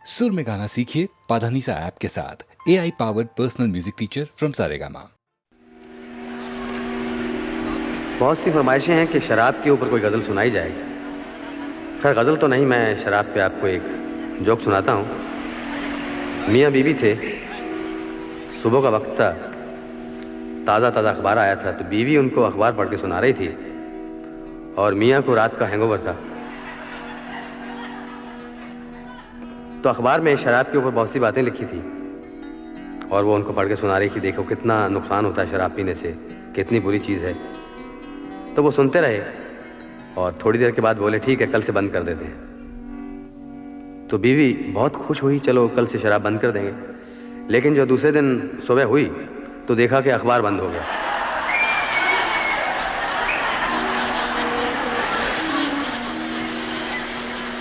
सुर में गाना सीखिए पाधानीसा ऐप के साथ। AI powered personal music teacher from Saregama. बहुत सी फरमाइशें हैं कि शराब के ऊपर कोई गज़ल सुनाई जाए। खैर गज़ल तो नहीं, मैं शराब पे आपको एक जोक सुनाता हूँ। मियाँ बीवी थे, सुबह का वक्त था, ताज़ा ताज़ा अखबार आया था, तो बीवी उनको अखबार पढ़ के सुना रही थी और मियाँ को रात का हैंगओवर था। तो अखबार में शराब के ऊपर बहुत सी बातें लिखी थी और वो उनको पढ़ के सुना रही थी, देखो कितना नुकसान होता है शराब पीने से, कितनी बुरी चीज़ है। तो वो सुनते रहे और थोड़ी देर के बाद बोले ठीक है, कल से बंद कर देते हैं। तो बीवी बहुत खुश हुई, चलो कल से शराब बंद कर देंगे। लेकिन जो दूसरे दिन सुबह हुई तो देखा कि अखबार बंद हो गया।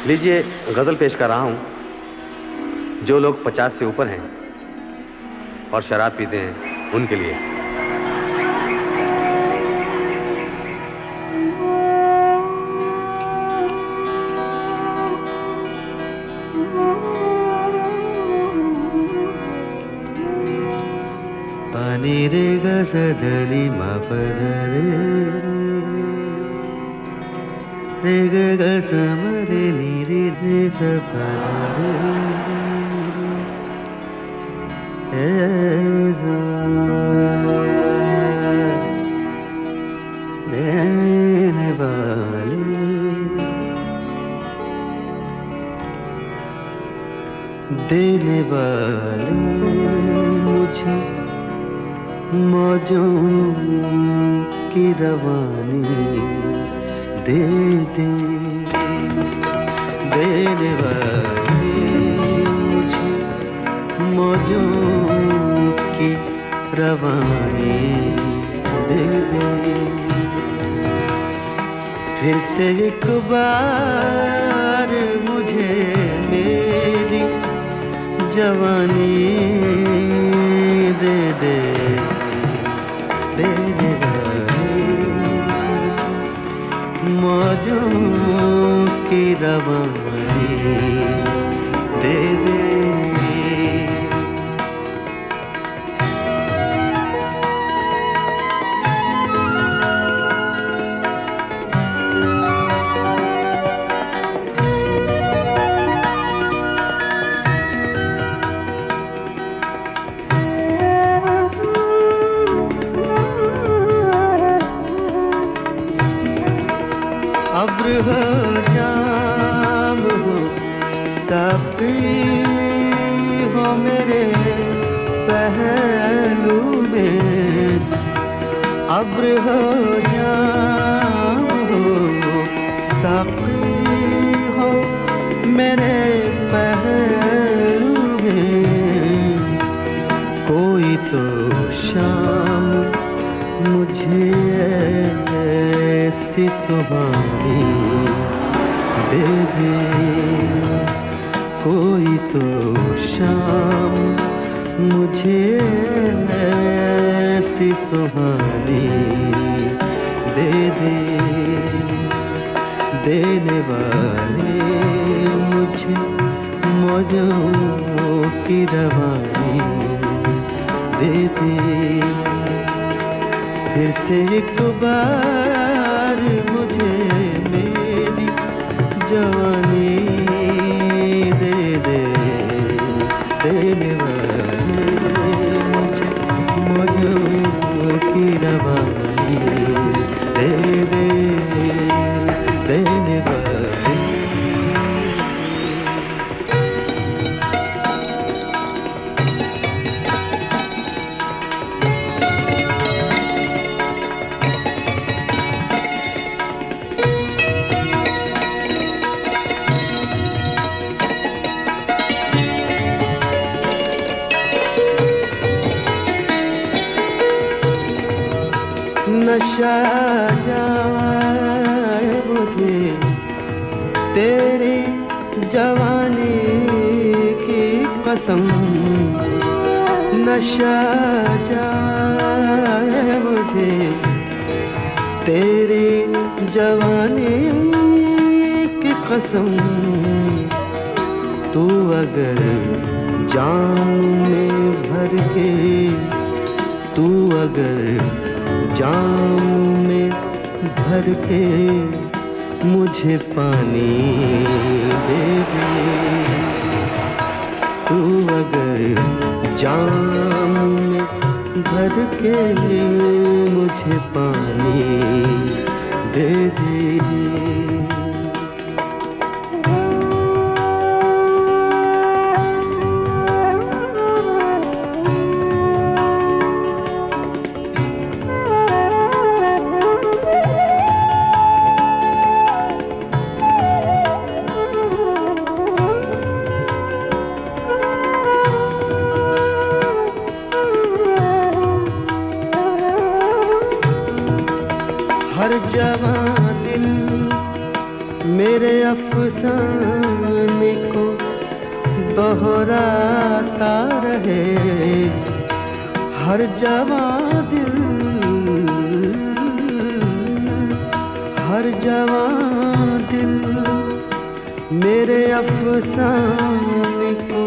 लीजिए गज़ल पेश कर रहा हूँ। जो लोग 50 से ऊपर हैं और शराब पीते हैं उनके लिए। पानी रे ग सजनी मा पद रे ग ग सम रे नी रे रे स प देने वाले देने वाले मुझे मौजों की रवानी दे दे, देने वाले मुझे मौजों की रवानी दे दे। फिर से एक बार मुझे मेरी जवानी दे दे, देने वाले मौजों की रवानी दे दे। अब्र हो जाम हो साक़ी हो मेरे पहलू में, अब्र हो जाम हो साक़ी हो मेरे पहलू में। कोई तो शाम मुझे ऐसी सुहानी दे दे, कोई तो शाम मुझे ऐसी सुहानी दे दे। देने वाले मुझे मौजों की रवानी दे दे। फिर से एक बार मुझे मेरी जवानी दे दे, देने वाले मुझे मौजों की रवानी दे दे, देने वाले। नशा जाए मुझे तेरी जवानी की कसम, नशा जाए मुझे तेरी जवानी की कसम। तू अगर जाम में भर के, तू अगर जाम में भर के मुझे पानी दे दे, तू अगर जाम में भर के मुझे पानी दे दे। हर जवां दिल मेरे अफसाने को दोहराता रहे, हर जवां दिल, हर जवां दिल मेरे अफसाने को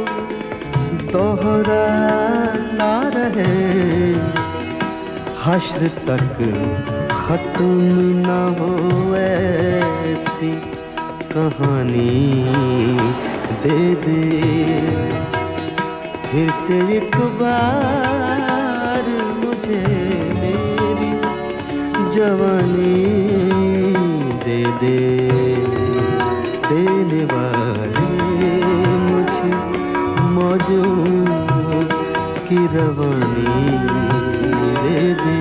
दोहराता रहे, हश्र तक खत्म न हो ऐसी कहानी दे दे। फिर से एक बार मुझे मेरी जवानी दे दे, देने वाले मुझे मौजों की रवानी दे दे।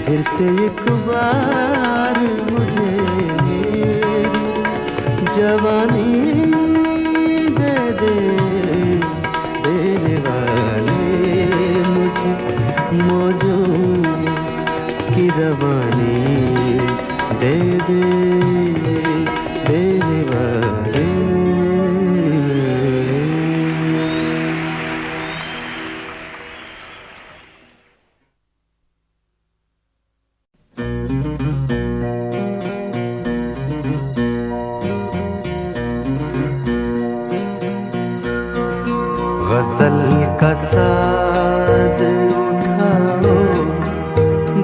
फिर से एक बार मुझे मेरी जवानी दे दे, देने वाले मुझे मौजों की रवानी दे दे, देने वाले। गजल का साज उठाओ,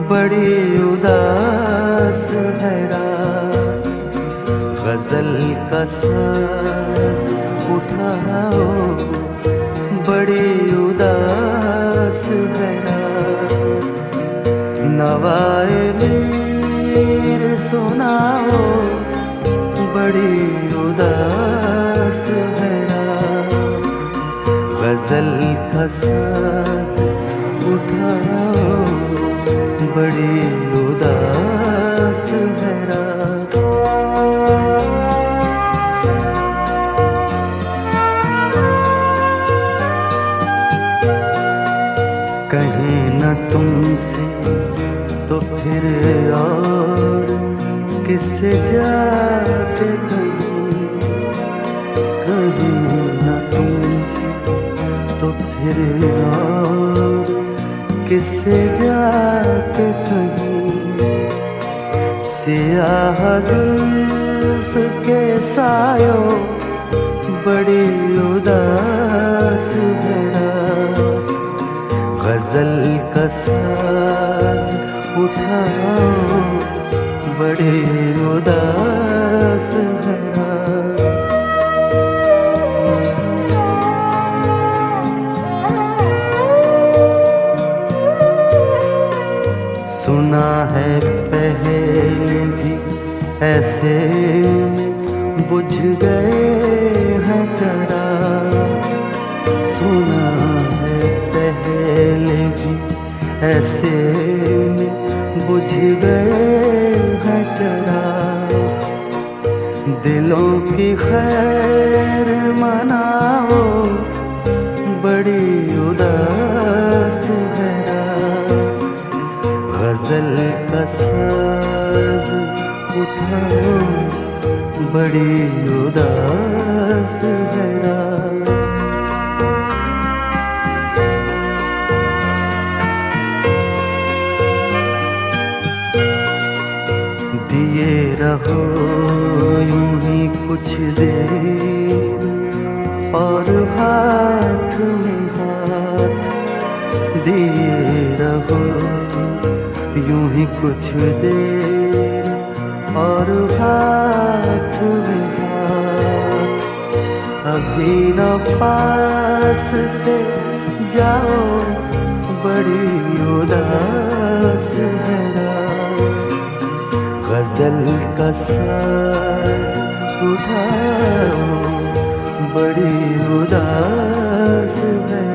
बड़ी उदास है रात। गजल का साज उठाओ, बड़ी उदास है रात। नवाए मीर सुनाओ, बड़ी उदास है रात। गजल का साज उठाओ, बड़ी उदास है रात। कहीं न तुमसे तो फिर और किससे जाके कहीं, कहीं न तुमसे तो फिर और किससे जाके कहीं। सियाह जुल्फ के सायों, बड़ी उदास है रात। गजल का साज उठाओ, बड़ी उदास है रात। सुना है पहले भी ऐसे में बुझ गए हैं चिराग। सुना है पहले भी ऐसे में बुझ गए हैं चिराग। दिलों की खैर मनाओ, बड़ी उदास है रात। गजल का साज उठाओ, बड़ी उदास है रात। दिए रहो यूं ही कुछ देर, और हाथ में हाथ दिए रहो यूं ही कुछ देर, और हाथ में हाथ अभी न पास से जाओ, बड़ी उदास है रात। गजल का साज उठाओ, बड़ी उदास है रात।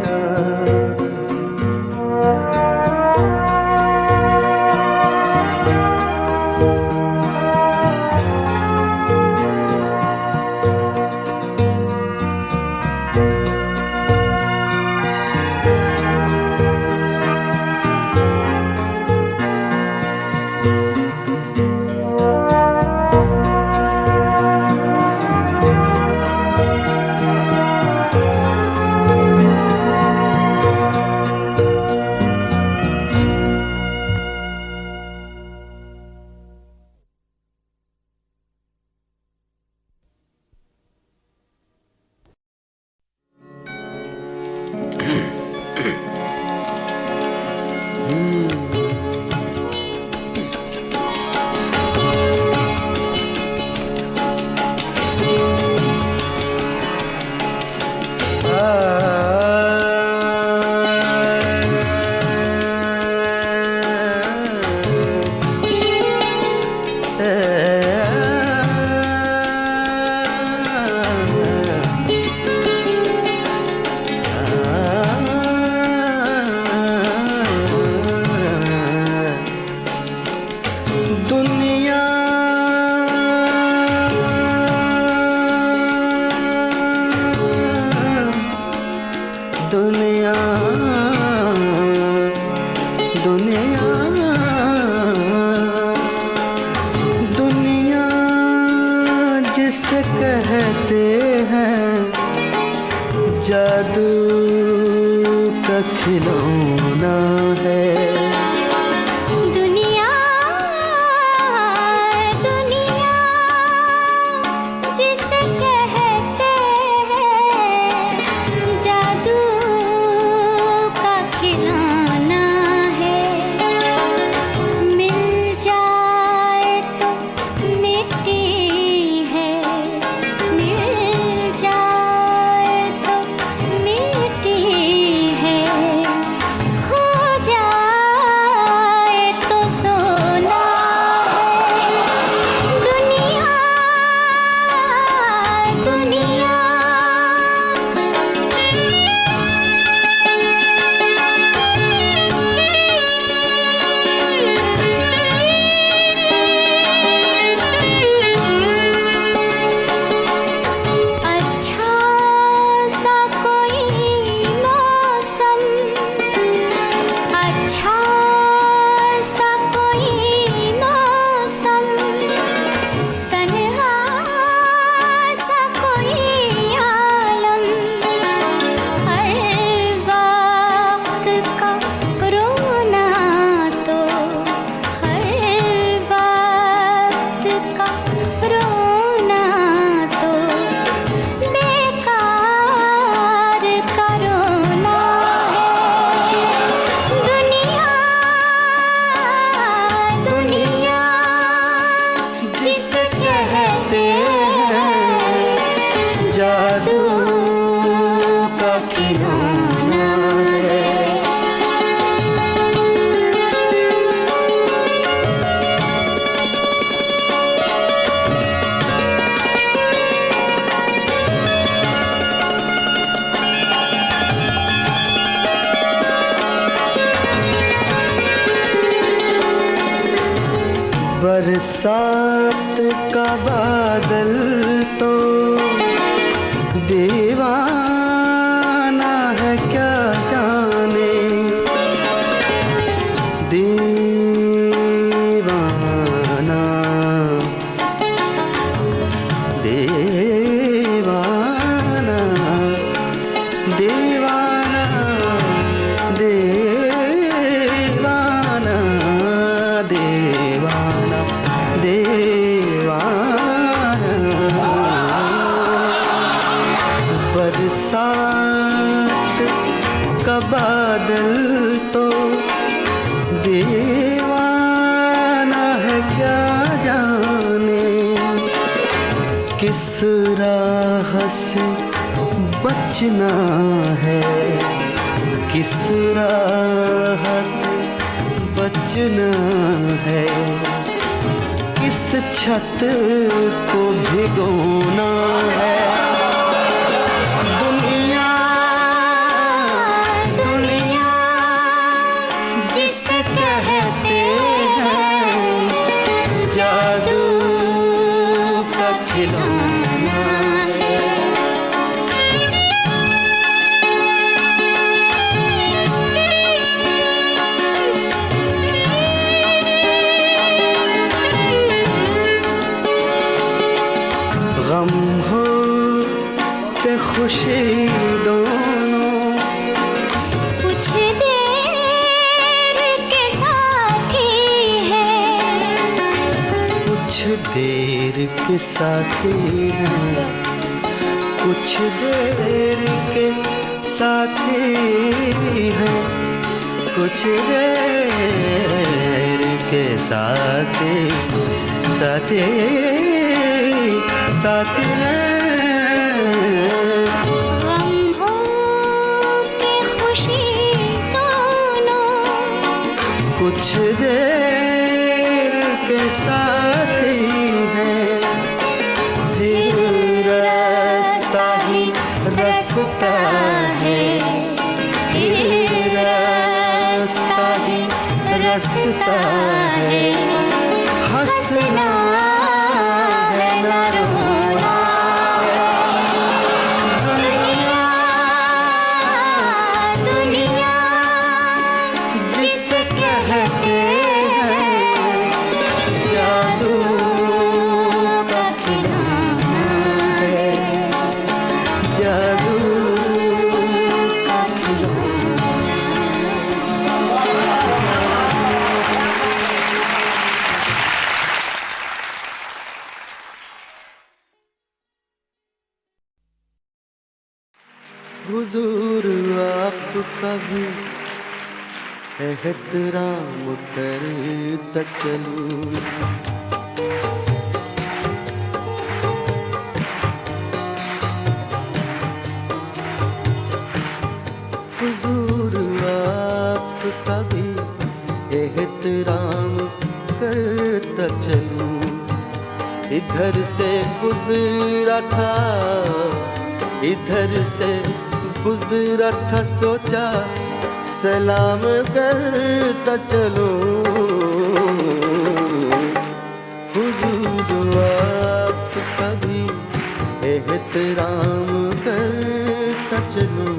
जिसे कहते हैं जादू का खिलौना है। दुनिया दुनिया जिसे कहते हैं जादू का खिलौना है। मिल जाए तो मिट्टी है, मिल जाए तो मिट्टी है, खो जाए तो सोना है। दुनिया दुनिया अच्छा सा कोई मौसम, अच्छा सा कोई मौसम, तन्हा सा कोई आलम, हर वक्त का रोना तो, हर वक्त का रोना तो बेकार का रोना है। दुनिया दुनिया जिसे कहते हैं जादू का खिलौना है। बरसात का बादल तो दीवाना है क्या जाने, दीवाना दीवाना दीवाना दीवाना दीवाना दीवाना। बरसात का बादल तो दीवाना है क्या जाने, किस राह से बचना है, किस राह से बचना है, किस छत को भिगोना है। दुनिया दुनिया जिसे कहते हैं जादू का खिलौना है। गम हो के खुशी दोनों कुछ देर के साथी है, कुछ देर के साथी हैं, कुछ देर के साथी हैं, कुछ देर के साथी साथी साथी हैं। गम हो के खुशी दोनों कुछ देर के साथी हैं, फिर रास्ता ही रास्ता है, फिर रास्ता ही रास्ता है। हंसना है ना रोना, दुनिया दुनिया जिसे कहते हैं जादू का खिलौना है, जादू का खिलौना। हुजूर आपका भी एहतराम करता चलूं, हुजूर आपका भी एहतराम करता चलूं। इधर से गुजरा था, इधर से गुजरा था, सोचा सलाम करता चलो। हुजूर आपका भी एहतराम करता चलो।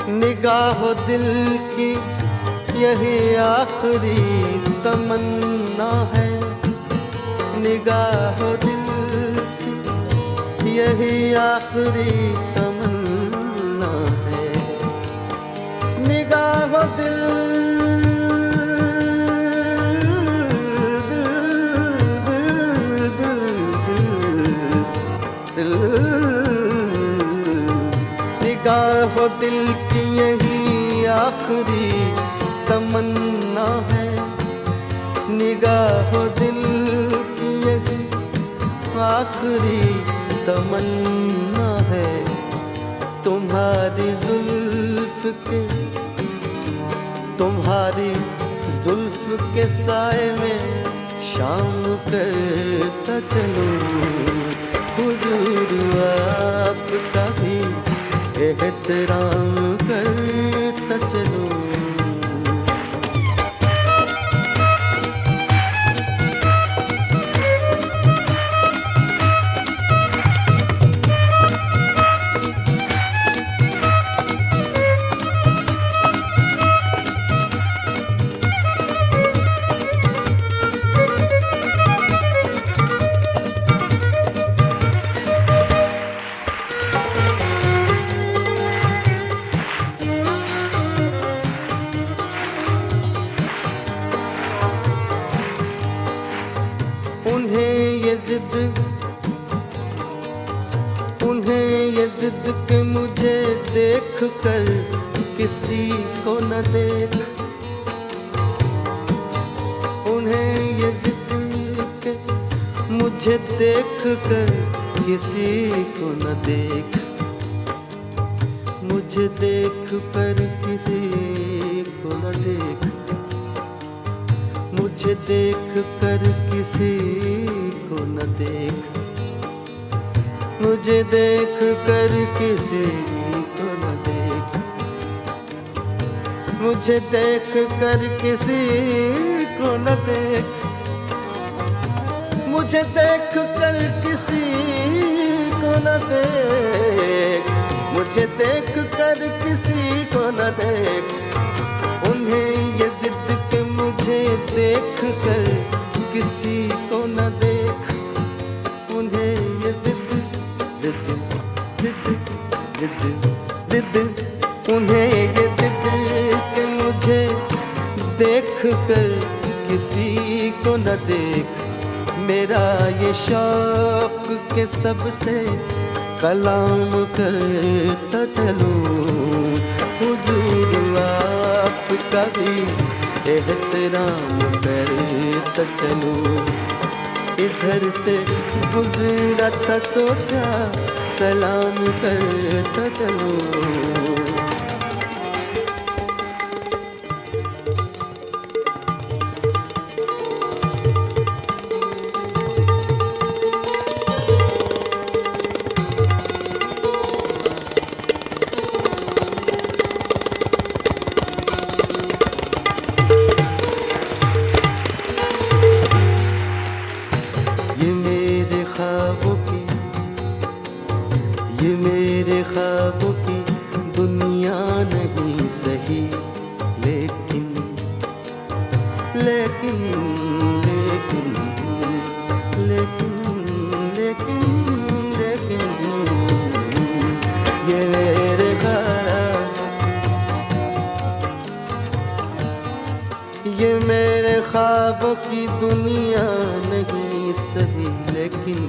निगाहो दिल की यही आखिरी तमन्ना है, निगाहो दिल की यही आखिरी तमन्ना है। निगाहो दिल निगाहो दिल की यही आखिरी तमन्ना है, निगाहो दिल की यही आखिरी तमन्ना है। तुम्हारी जुल्फ के, तुम्हारी जुल्फ के साए में शाम करता चलूं। हुजूर आपका भी एहतराम करता चलूं। जिद, उन्हें ये जिद कि मुझे देख कर किसी को न देख, उन्हें ये जिद कि मुझे देख कर किसी को न देख, मुझे देख कर किसी को न देख, मुझे देख कर किसी को न देख, मुझे देख कर किसी को न देख, मुझे देख कर किसी को न देख, मुझे देख कर किसी को न देख, मुझे देख कर किसी को न देख, उन्हें ये जिद कि मुझे देख कर किसी को न देख, उन्हें ये जिद जिद जिद जिद जिद, उन्हें ये जिद कि मुझे देख कर किसी को न देख, मेरा ये शौक के सबसे कलाम करता चलूं, हुजूर आपका भी एहतराम करता चलूं, इधर से गुजरा था सोचा सलाम करता चलूं। ये मेरे ख्वाबों की दुनिया नहीं सही, लेकिन लेकिन लेकिन लेकिन लेकिन लेकिन ये मेरे ख्वाब, ये मेरे ख्वाबों की दुनिया नहीं सही, लेकिन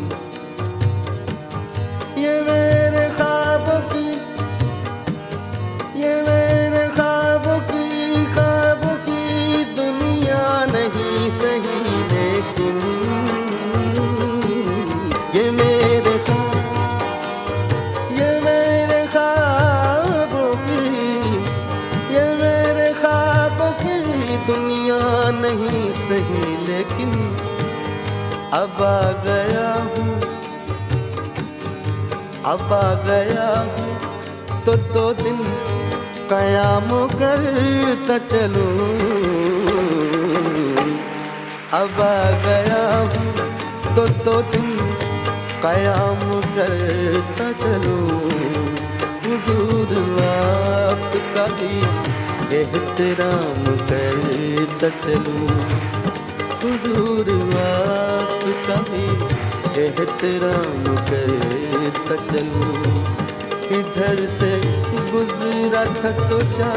ये मेरे ख्वाबों की, ये मेरे ख्वाबों की दुनिया नहीं सही, लेकिन ये मेरे ख्वाबों की, ये मेरे ख्वाबों की दुनिया नहीं सही, लेकिन अब आ गया हूँ, अब आ गया हूँ तो 2 दिन क़याम करता चलूं, अब आ गया हूँ तो 2 दिन क़याम करता चलूं, हुजूर आपका भी एहतराम करता चलूं, हुजूर आपका भी एहतराम करता चलूं, इधर से गुजरा था सोचा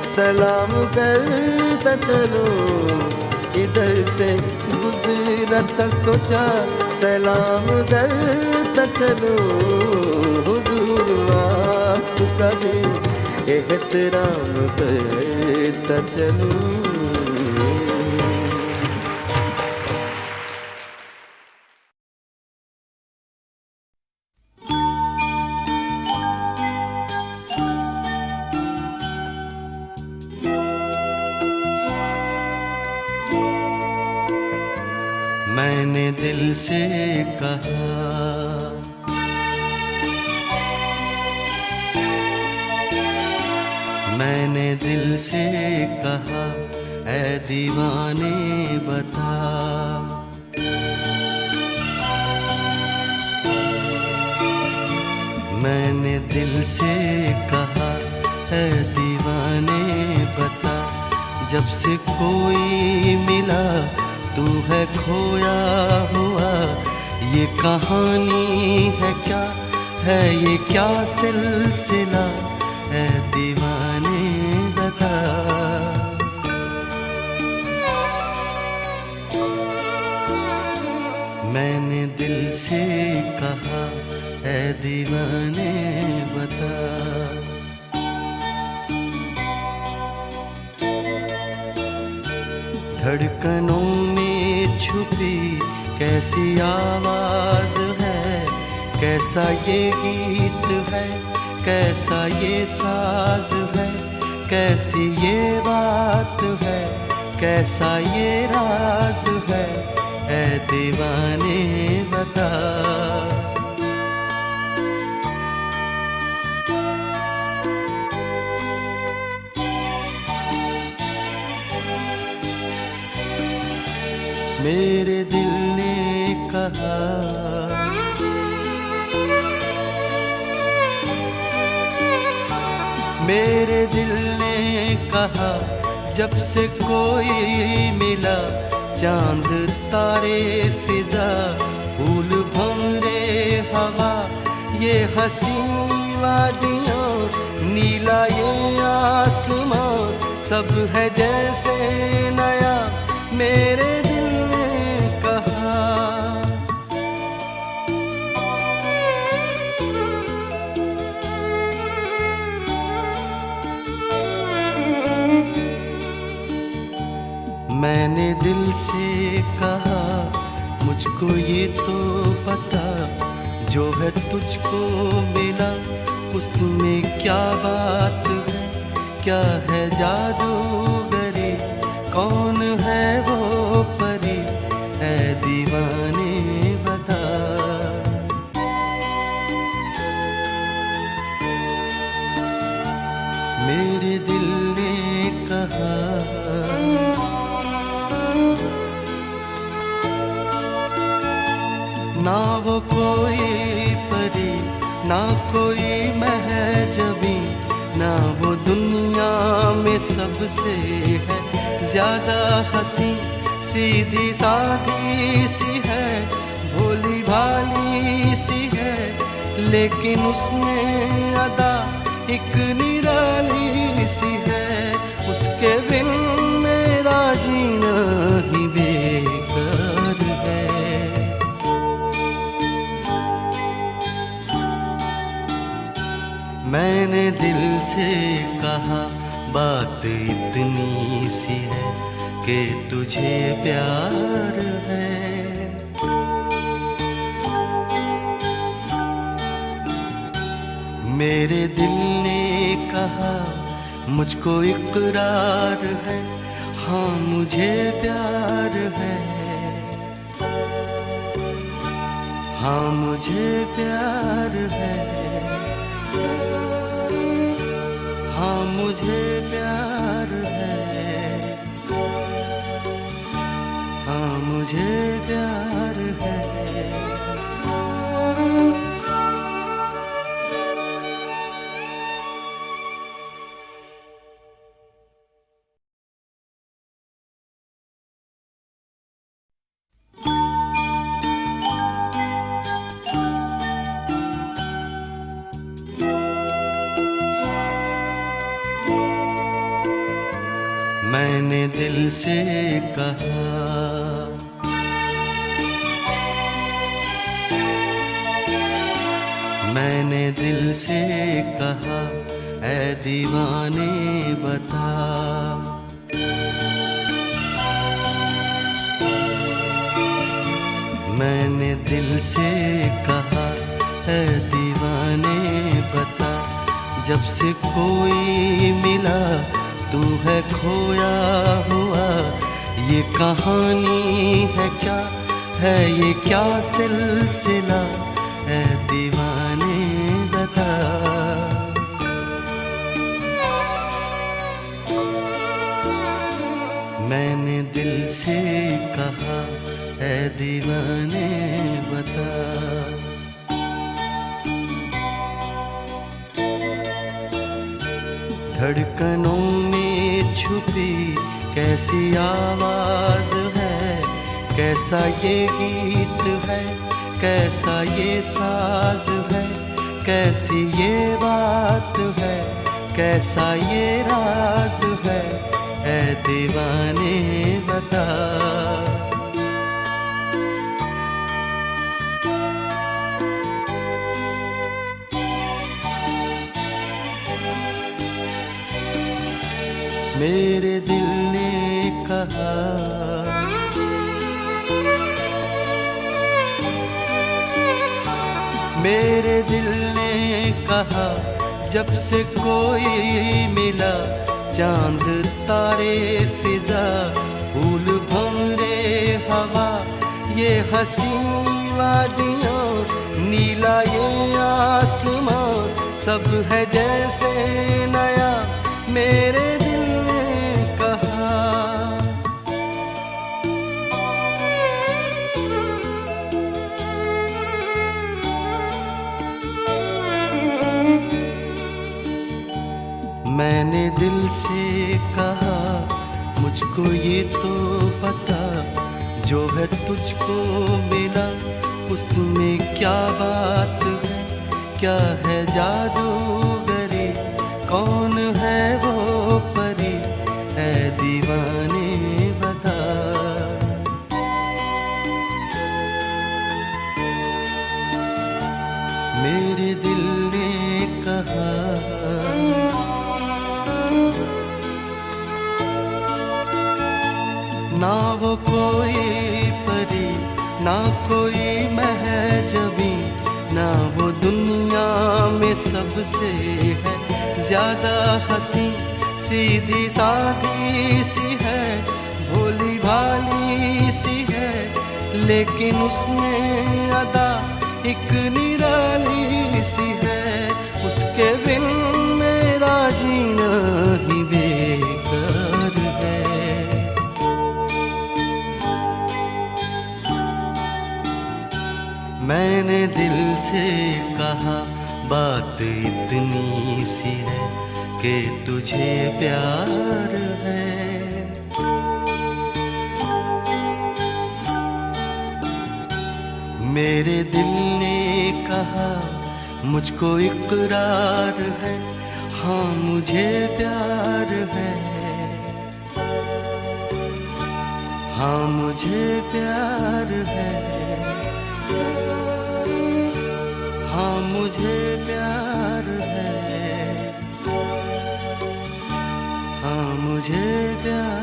सलाम करता चलूं, इधर से गुजरा था सोचा सलाम करता चलूं, हुजूर आपका भी एहतराम करता चलूं। मैंने दिल से कहा, मैंने दिल से कहा, ऐ दीवाने बता, मैंने दिल से कहा, ऐ दीवाने बता, जब से कोई मिला तू है खोया हुआ, ये कहानी है क्या, है ये क्या सिलसिला, है दीवाने बता। मैंने दिल से कहा ऐ दीवाने बता, धड़कनों में छुपी कैसी आवाज है, कैसा ये गीत है, कैसा ये साज है, कैसी ये बात है, कैसा ये राज है, ऐ दीवाने बता। मेरे दिल ने कहा, मेरे दिल ने कहा, जब से कोई मिला, चांद तारे फिजा, फूल भंवरे हवा, ये हसी वादियाँ, नीला ये आसमां, सब है जैसे नया, मेरे दिल ने कहा। मैंने दिल से कहा, मुझको ये तो पता, जो है तुझको मिला, उसमें क्या बात है, क्या है जादूगरी, कौन है वो परी, ऐ दीवाने बता। मेरे दिल ने कहा, ना वो कोई परी, ना कोई महजबी, ना वो दुनिया में सबसे है ज्यादा हंसी, सीधी सादी सी है, भोली भाली सी है, लेकिन उसमें अदा एक निराली सी है, उसके बिन मेरा जीना ही बेकार है। मैंने दिल से कहा, बात इतनी सी है कि तुझे प्यार है। मेरे दिल ने कहा, मुझको इकरार है, हाँ मुझे प्यार है, हाँ मुझे प्यार है, हाँ मुझे प्यार है, हाँ मुझे प्यार है। मैंने दिल से कहा, मैंने दिल से कहा, ऐ दीवाने बता। मैंने दिल से कहा, ऐ दीवाने बता, जब से कोई मिला, तू है खोया हुआ, ये कहानी है क्या, है ये क्या सिलसिला, है दीवाने बता। मैंने दिल से कहा, है दीवाने बता। धड़कनों में छुपी कैसी आवाज है, कैसा ये गीत है, कैसा ये साज है, कैसी ये बात है, कैसा ये राज है, ऐ दीवाने बता। मेरे दिल ने कहा, मेरे दिल ने कहा, जब से कोई मिला, चांद तारे फिजा, फूल भंवरे हवा, ये हसी वादियाँ, नीला ये आसमां, सब है जैसे नया, मेरे दिल ने कहा। मैंने दिल से कहा, मुझको ये तो पता, जो है तुझको मिला, उसमें क्या बात है, क्या है जादूगरी, कौन है वो परी, है दीवाने बता। मेरे दिल ने कहा, ना वो कोई परी, ना कोई महजबी, ना वो दुनिया में सबसे है ज्यादा हंसी, सीधी सादी सी है, भोली भाली सी है, लेकिन उसमें अदा एक निराली सी है, उसके बिन मेरा जीना ही बेकार है। मैंने दिल से कहा, बात इतनी सी है कि तुझे प्यार है। मेरे दिल ने कहा, मुझको इकरार है, हाँ मुझे प्यार है, हाँ मुझे प्यार है, हाँ मुझे प्यार है, हाँ मुझे प्यार